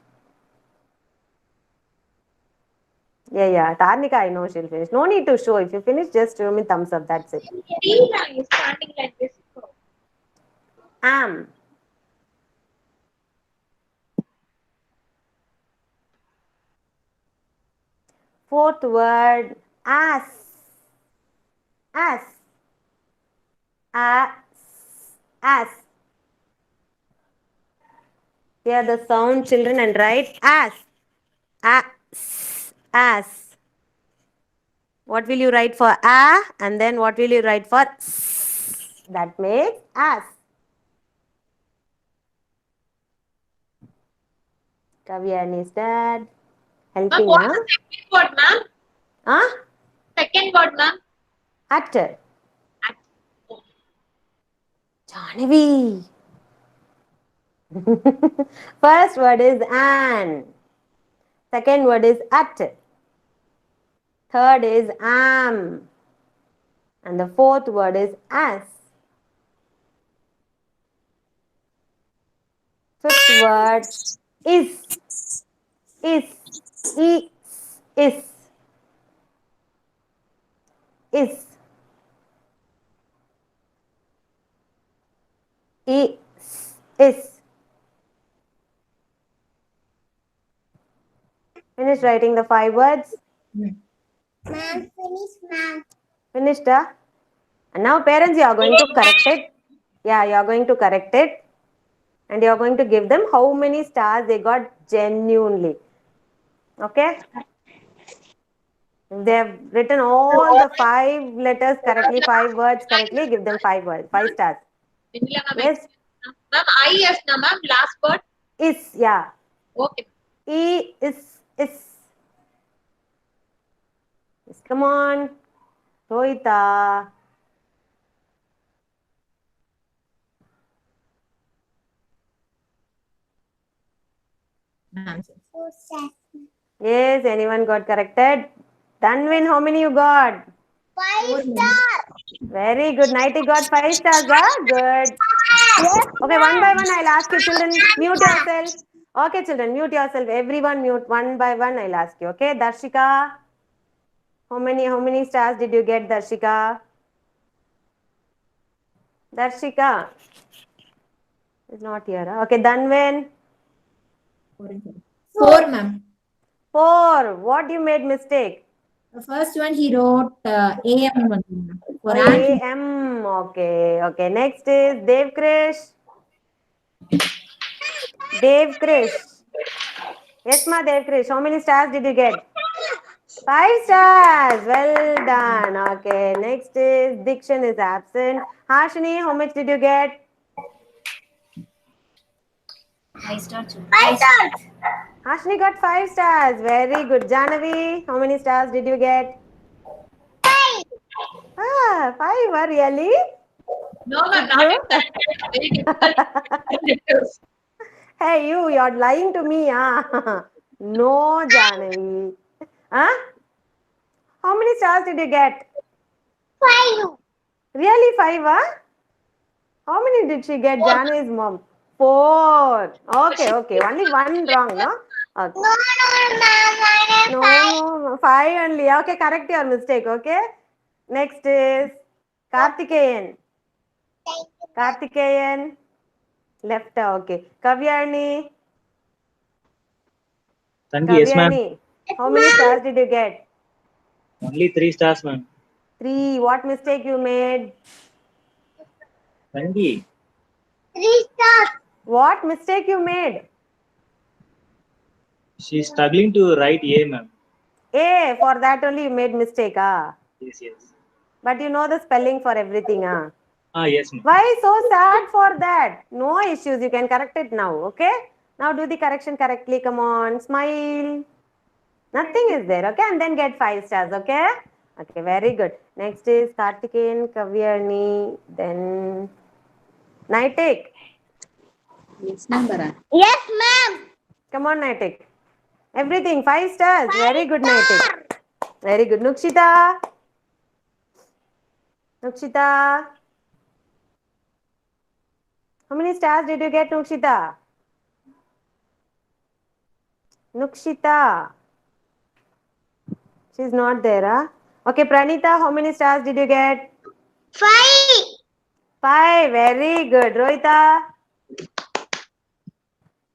Speaker 2: Yeah. Tarnika, I know she'll finish. No need to show. If you finish, just show me thumbs up. That's it.
Speaker 1: Standing like this.
Speaker 2: Am. Fourth word, as. As. As. As. Hear the sound, children, and write as. As. What will you write for a? And then what will you write for s? That makes as. Kavyani's dad helping,
Speaker 1: What is the second word, ma'am?
Speaker 2: Huh?
Speaker 1: Second word, ma'am.
Speaker 2: At. Jahnavi. First word is an. Second word is at. Third is am. And the fourth word is as. Fifth word is. Is. Is. Is. Is. Is. Finish writing the 5 words.
Speaker 3: Ma'am, finish, ma'am.
Speaker 2: Finished, And now parents, you are going to correct it. Yeah, you are going to correct it. And you are going to give them how many stars they got genuinely. Okay? If they have written all the 5 letters correctly, 5 words correctly, give them 5 words, 5 stars. Yes?
Speaker 1: Ma'am, I yes, na ma'am. Last word.
Speaker 2: Is, yeah.
Speaker 1: Okay.
Speaker 2: Is. Yes, come on. Rohita.
Speaker 3: So sad.
Speaker 2: Yes, anyone got corrected? Tanvin, how many you got?
Speaker 3: 5 stars.
Speaker 2: Very good. Nighty got 5 stars, Good. Okay, one by one I'll ask you, children, mute yourself. Okay, children, mute yourself. Everyone mute. One by one I'll ask you. Okay, Darshika. How many stars did you get, Darshika? Darshika is not here. Okay, Danvin.
Speaker 5: 4, ma'am.
Speaker 2: 4. What you made mistake?
Speaker 5: The first one he wrote AM only, ma'am. For ant.
Speaker 2: AM. Okay. Next is Dev Krish. Dev Krish. Yes, ma, Dev Krish. How many stars did you get? 5 stars. Well done. Okay. Next is Dikshan is absent. Harshini, how much did you get?
Speaker 1: 5 stars.
Speaker 3: 5 stars.
Speaker 2: Harshini got 5 stars. Very good. Janavi, how many stars did you get?
Speaker 3: 5.
Speaker 2: 5. Really?
Speaker 1: No, ma'am. Not very difficult.
Speaker 2: Hey, you're lying to me, No, Janavi. How many stars did you get?
Speaker 3: 5.
Speaker 2: Really, 5, How many did she get, Janavi's mom? 4. Okay. Only 1 wrong, no? Okay.
Speaker 3: No, ma'am.
Speaker 2: No, 5 only. Okay, correct your mistake, okay? Next is Karthikeyan.
Speaker 3: Thank you.
Speaker 2: Karthikeyan. Left, okay. Kavyani.
Speaker 8: Tangi, yes, ma'am.
Speaker 2: Kavyani. How many stars did you get?
Speaker 8: Only 3 stars, ma'am.
Speaker 2: 3. What mistake you made?
Speaker 8: Tangi,
Speaker 3: 3 stars.
Speaker 2: What mistake you made?
Speaker 8: she's struggling to write A, ma'am.
Speaker 2: A, for that only you made mistake,
Speaker 8: Yes.
Speaker 2: But you know the spelling for everything,
Speaker 8: Yes, ma'am.
Speaker 2: Why so sad for that? No issues. You can correct it now, okay? Now do the correction correctly. Come on, smile. Nothing is there, okay? And then get 5 stars, okay? Okay, very good. Next is Karthikeyan, Kavyani, then Nitik.
Speaker 5: Yes, ma'am.
Speaker 3: Yes, ma'am.
Speaker 2: Come on, Nitik. Everything 5 stars. Very good, Nitik. Very good. Nukshita. Nukshita. How many stars did you get, Nukshita? Nukshita. She's not there, huh? Okay, Pranita, how many stars did you get?
Speaker 3: 5.
Speaker 2: 5. Very good. Rohita.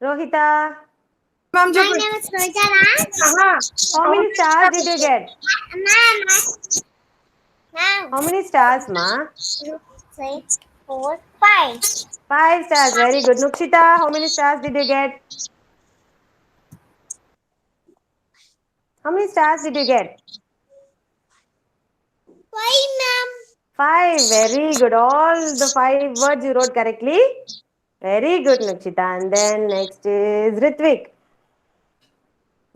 Speaker 2: Rohita.
Speaker 4: Ma'am,
Speaker 3: My name is Rohita Raj.
Speaker 2: How many stars did you get?
Speaker 3: Ma'am.
Speaker 2: How many stars, ma?
Speaker 3: 2, 3, 4, 5.
Speaker 2: 5 stars. Very good. Nukshita, how many stars did you get? How many stars did you get?
Speaker 3: 5, ma'am.
Speaker 2: 5. Very good. All the 5 words you wrote correctly. Very good, Nukshita. And then next is Ritvik.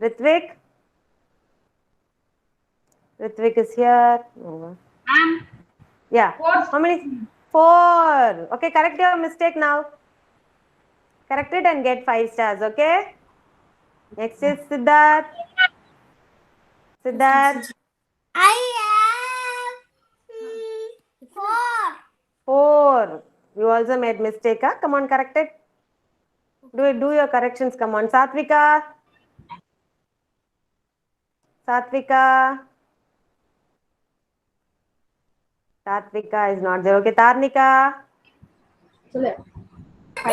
Speaker 2: Ritvik. Ritvik is here. Yeah. How many? 4. Okay, correct your mistake now. Correct it and get 5 stars, okay? Next is Siddharth. Siddharth.
Speaker 3: I have 4.
Speaker 2: 4. You also made mistake, huh? Come on, correct it. Do your corrections. Come on. Satvika. Satvika. Satvika is not there. Okay, Tarnika.
Speaker 3: 5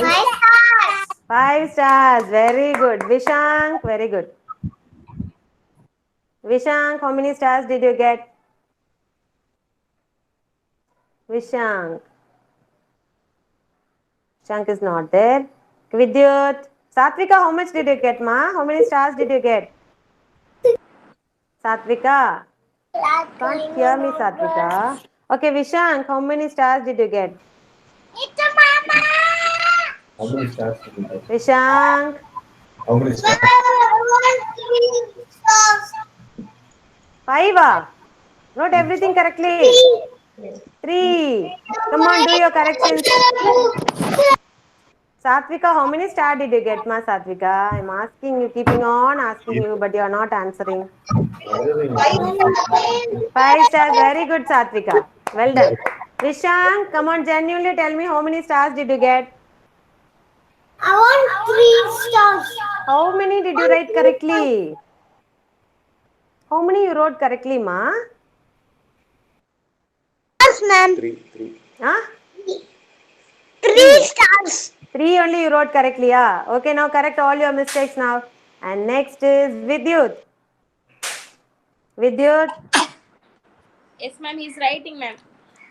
Speaker 3: stars.
Speaker 2: 5 stars. Very good. Vishank. Very good. Vishank, how many stars did you get? Vishank. Vishank is not there. Vidyut. Satvika, how much did you get, ma? How many stars did you get? Satvika. Can't hear me, Satvika. Okay, Vishank, how many stars did you get?
Speaker 3: It's a mama.
Speaker 7: How many stars did you get?
Speaker 2: Vishank.
Speaker 7: How many stars?
Speaker 3: 3 stars.
Speaker 2: 5. Wrote everything correctly. 3. Come on, do your corrections. Satvika, how many stars did you get, ma? Satvika, I'm asking you, keeping on asking you, but you are not answering. 5 stars. Very good, Satvika. Well done. Vishank, come on, genuinely tell me how many stars did you get?
Speaker 3: I want 3 stars.
Speaker 2: How many did you write correctly? How many you wrote correctly, ma?
Speaker 3: Yes, ma'am.
Speaker 7: 3.
Speaker 2: Huh?
Speaker 3: 3 stars.
Speaker 2: 3 only you wrote correctly, yeah. Okay, now correct all your mistakes now. And next is Vidyut. Vidyut,
Speaker 9: Yes, ma'am. He's writing, ma'am.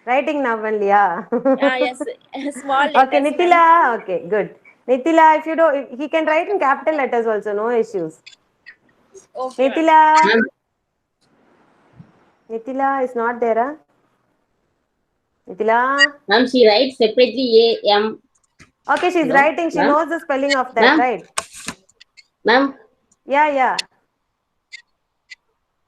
Speaker 2: writing now only, yeah.
Speaker 9: Yes, small
Speaker 2: Okay,
Speaker 9: letters, ma'am.
Speaker 2: Nitila. Okay, good. Nitila, if you do, he can write in capital letters also, no issues.
Speaker 9: Okay, ma'am.
Speaker 2: Nitila. Nitila is not there, huh? Nitila.
Speaker 10: Ma'am, she writes separately A-M.
Speaker 2: Okay, she's
Speaker 10: No,
Speaker 2: writing. She
Speaker 10: ma'am.
Speaker 2: knows the spelling of that,
Speaker 10: Ma'am.
Speaker 2: right?
Speaker 10: Ma'am.
Speaker 2: Yeah, yeah.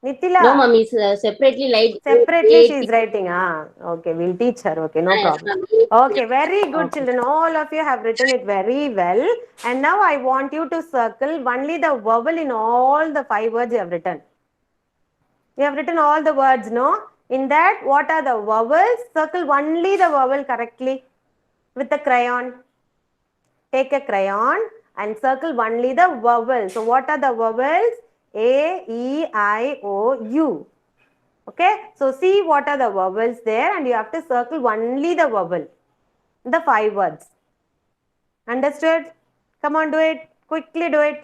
Speaker 2: Nitila.
Speaker 10: No, ma'am, is separately like
Speaker 2: Separately she is
Speaker 10: A-T.
Speaker 2: writing. Ah, okay, we'll teach her. Okay, no
Speaker 10: Yes,
Speaker 2: problem.
Speaker 10: ma'am.
Speaker 2: Okay, very good,
Speaker 10: Okay.
Speaker 2: children. All of you have written it very well. And now I want you to circle only the vowel in all the 5 words you have written. You have written all the words, no? In that, what are the vowels? Circle only the vowel correctly with a crayon. Take a crayon and circle only the vowels. So, what are the vowels? A, E, I, O, U. Okay, so see what are the vowels there and you have to circle only the vowel. The 5 words. Understood? Come on, do it. Quickly do it.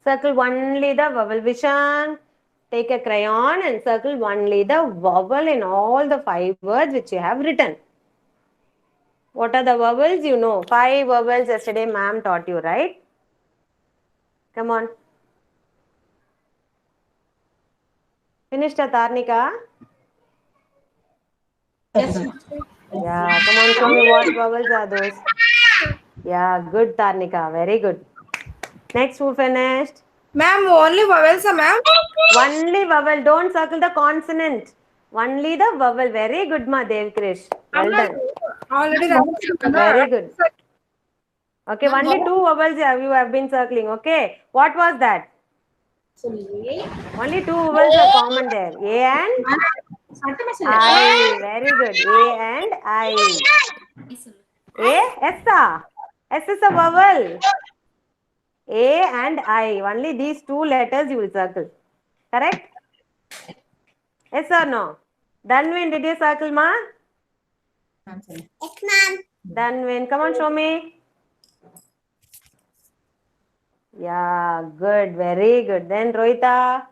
Speaker 2: Circle only the vowel. Vishan, take a crayon and circle only the vowel in all the 5 words which you have written. What are the vowels? You know, 5 vowels yesterday ma'am taught you, right? Come on. Finished, Tarnika? Yeah, come on, show me what vowels are those. Yeah, good, Tarnika. Very good. Next, who finished?
Speaker 4: Ma'am, only vowels, ma'am.
Speaker 2: Only vowel. Don't circle the consonant. Only the vowel. Very good, Ma Devkrish. Well
Speaker 4: Amma,
Speaker 2: done.
Speaker 4: already
Speaker 2: Very good. Okay, only two vowels you have been circling. Okay, what was that? Only two vowels are common there. A and I. Very good. A and I. A, S. S is a vowel. A and I. Only these two letters you will circle. Correct? Yes or no? Danvin, did you circle, Ma?
Speaker 3: Yes, ma'am.
Speaker 2: Danvin, come on, show me. Yeah, good. Very good. Then Rohita.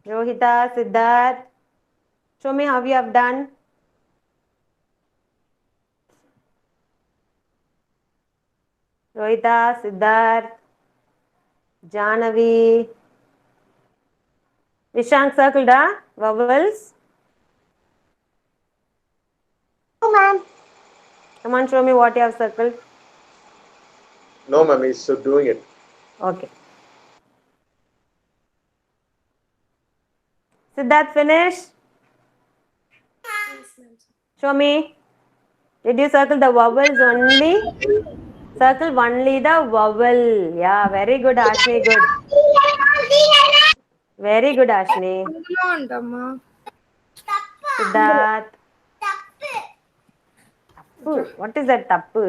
Speaker 2: Rohita, Siddharth. Show me how you have done. Rohita, Siddharth. Janavi. Vishank circled, huh? Vowels.
Speaker 3: Oh, ma'am.
Speaker 2: Come on, show me what you have circled.
Speaker 7: No, ma'am, he's doing it.
Speaker 2: Okay. Siddharth, finish. Show me. Did you circle the vowels only? Circle only the vowel. Yeah, very good, Ashni. Good. Very good, Ashni.
Speaker 4: అందులో ఉంటామ్మా.
Speaker 2: Siddharth. Tappu. What is that tappu?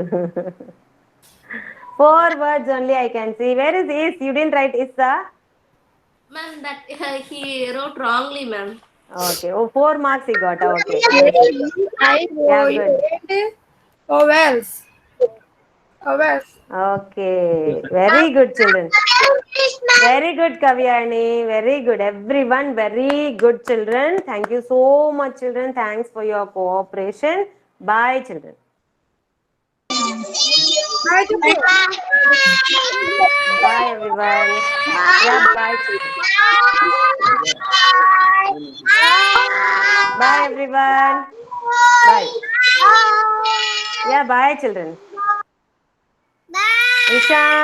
Speaker 2: 4 words only I can see. Where is Is? You didn't write Issa?
Speaker 9: Ma'am, that he wrote wrongly, ma'am.
Speaker 2: Okay. Oh, 4 marks he got. Okay. Yeah, good.
Speaker 4: ఏంటి vowels. Vowels.
Speaker 2: Okay. Very good, children. Very good, Kavyani. Very good. Everyone, very good, children. Thank you so much, children. Thanks for your cooperation. Bye, children. Bye, everyone. Yeah, bye, children. Bye, everyone. Bye. Yeah, bye, children.
Speaker 3: Bye.
Speaker 2: Ishan.